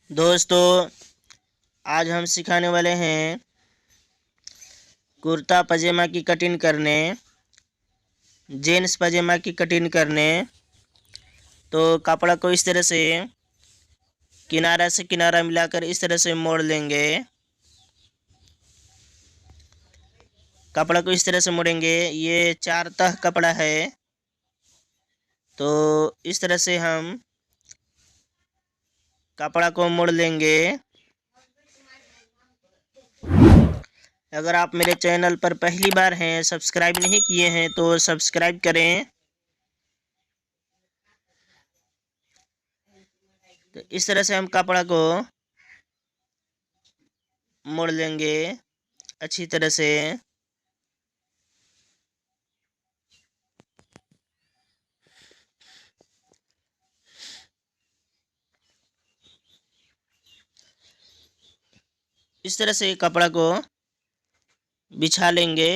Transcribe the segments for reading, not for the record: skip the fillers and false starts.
दोस्तों, आज हम सिखाने वाले हैं कुर्ता पजामा की कटिंग करने, जीन्स पजामा की कटिंग करने। तो कपड़ा को इस तरह से किनारा से किनारा मिलाकर इस तरह से मोड़ लेंगे। कपड़ा को इस तरह से मोड़ेंगे। ये 4 तह कपड़ा है, तो इस तरह से हम कपड़ा को मोड़ लेंगे। अगर आप मेरे चैनल पर पहली बार हैं, सब्सक्राइब नहीं किए हैं तो सब्सक्राइब करें। तो इस तरह से हम कपड़ा को मोड़ लेंगे अच्छी तरह से। इस तरह से कपड़ा को बिछा लेंगे।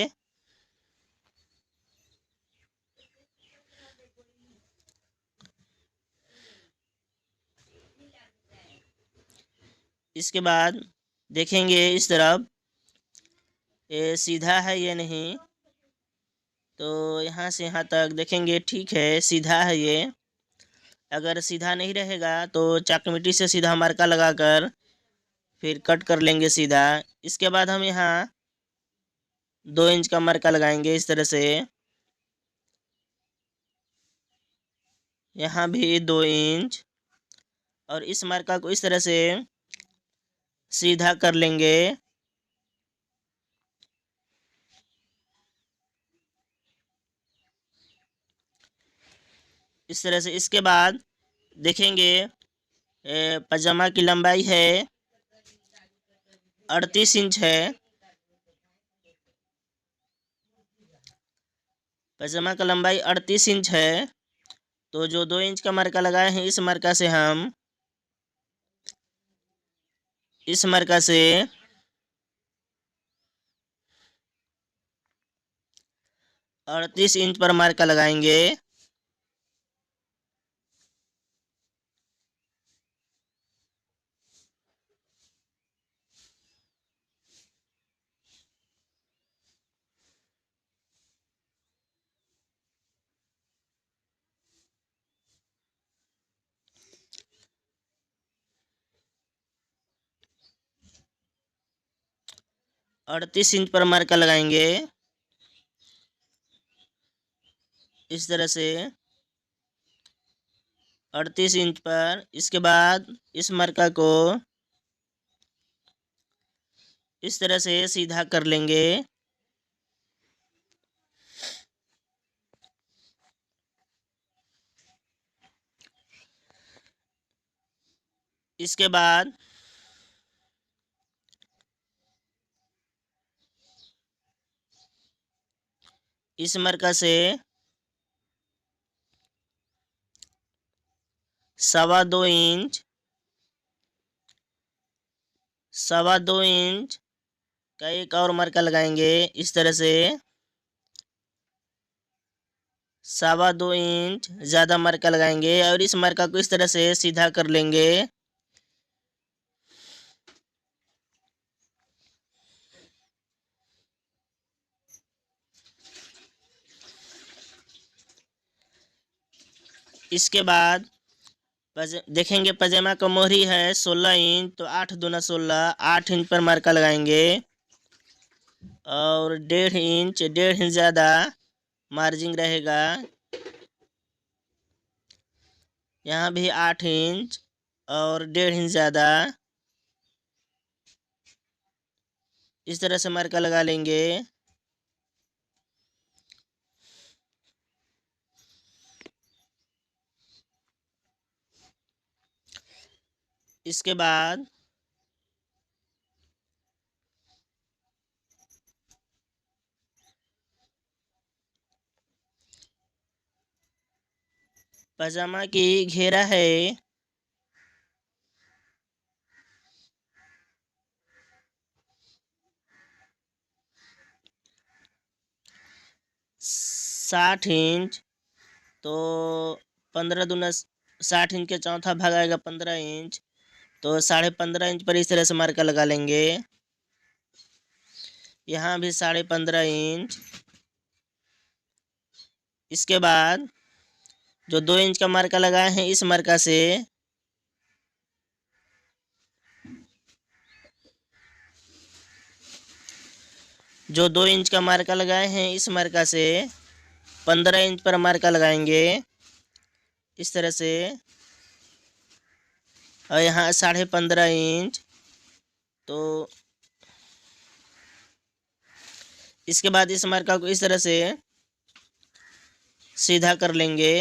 इसके बाद देखेंगे इस तरफ ये सीधा है या नहीं। तो यहाँ से यहाँ तक देखेंगे, ठीक है, सीधा है ये। अगर सीधा नहीं रहेगा तो चाकमिटी से सीधा मार्का लगाकर फिर कट कर लेंगे सीधा। इसके बाद हम यहाँ 2 इंच का मार्का लगाएंगे इस तरह से। यहाँ भी 2 इंच, और इस मार्का को इस तरह से सीधा कर लेंगे। इस तरह से। इसके बाद देखेंगे पजामा की लंबाई है 38 इंच है। पजामा का लंबाई 38 इंच है। तो जो 2 इंच का मार्का लगाए हैं, इस मार्का से हम इस मार्का से 38 इंच पर मार्का लगाएंगे। अड़तीस इंच पर मार्का लगाएंगे इस तरह से 38 इंच पर। इसके बाद इस मार्का को इस तरह से सीधा कर लेंगे। इसके बाद इस मार्का से 2.25 इंच, 2.25 इंच का एक और मार्का लगाएंगे इस तरह से। 2.25 इंच ज़्यादा मार्का लगाएंगे और इस मार्का को इस तरह से सीधा कर लेंगे। इसके बाद देखेंगे पजामा का मोहरी है 16 इंच, तो 8 दूना 16, 8 इंच पर मार्का लगाएंगे। और 1.5 इंच ज़्यादा मार्जिन रहेगा। यहाँ भी 8 इंच और 1.5 इंच ज़्यादा इस तरह से मार्का लगा लेंगे। इसके बाद पजामा की घेरा है 60 इंच, तो 15 दूना 60 इंच के चौथा भाग आएगा 15 इंच। तो 15.5 इंच पर इस तरह से मार्का लगा लेंगे। यहाँ भी 15.5 इंच। इसके बाद जो 2 इंच का मार्का लगाए हैं, इस मार्का से जो 2 इंच का मार्का लगाए हैं, इस मार्का से 15 इंच पर मार्का लगाएंगे इस तरह से। और यहाँ 15.5 इंच। तो इसके बाद इस मार्का को इस तरह से सीधा कर लेंगे।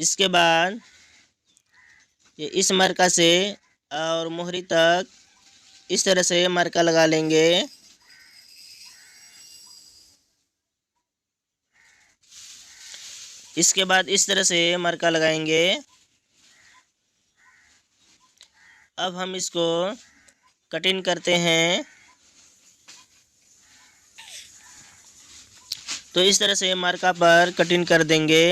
इसके बाद ये इस मार्का से और मोहरी तक इस तरह से मार्का लगा लेंगे। इसके बाद इस तरह से मार्का लगाएंगे। अब हम इसको कटिंग करते हैं। तो इस तरह से मार्का पर कटिंग कर देंगे।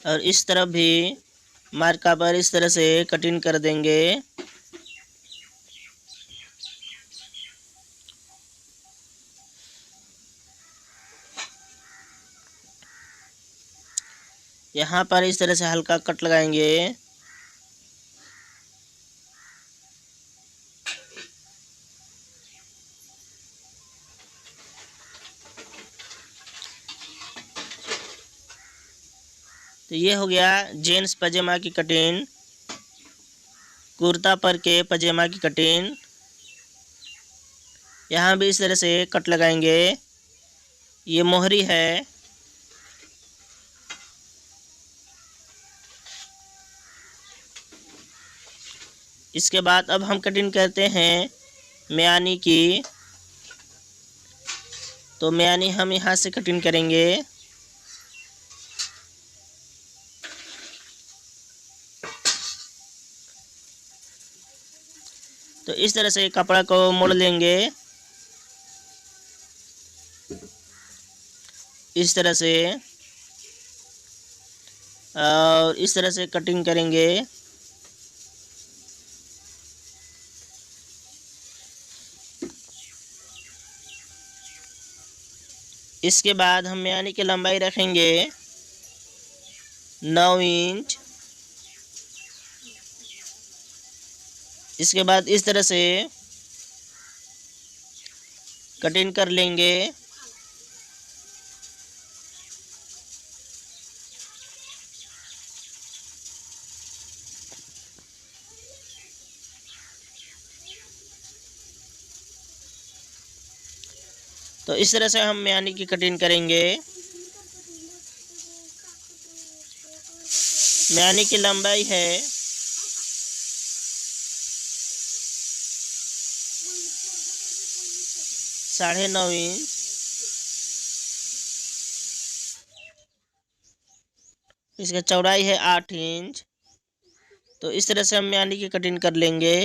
और इस तरफ भी मार्का पर इस तरह से कटिंग कर देंगे। यहाँ पर इस तरह से हल्का कट लगाएंगे। तो ये हो गया जेंट्स पजामा की कटिंग, कुर्ता पर के पजामा की कटिंग। यहाँ भी इस तरह से कट लगाएंगे। ये मोहरी है। इसके बाद अब हम कटिंग करते हैं म्यानी की। तो म्यानी हम यहाँ से कटिंग करेंगे। तो इस तरह से कपड़ा को मोड़ लेंगे इस तरह से, और इस तरह से कटिंग करेंगे। इसके बाद हम म्यानी की लंबाई रखेंगे 9 इंच। इसके बाद इस तरह से कटिंग कर लेंगे। तो इस तरह से हम म्यानी की कटिंग करेंगे। म्यानी की लंबाई है 9.5 इंच। इसका चौड़ाई है 8 इंच। तो इस तरह से हम म्यानी की कटिंग कर लेंगे।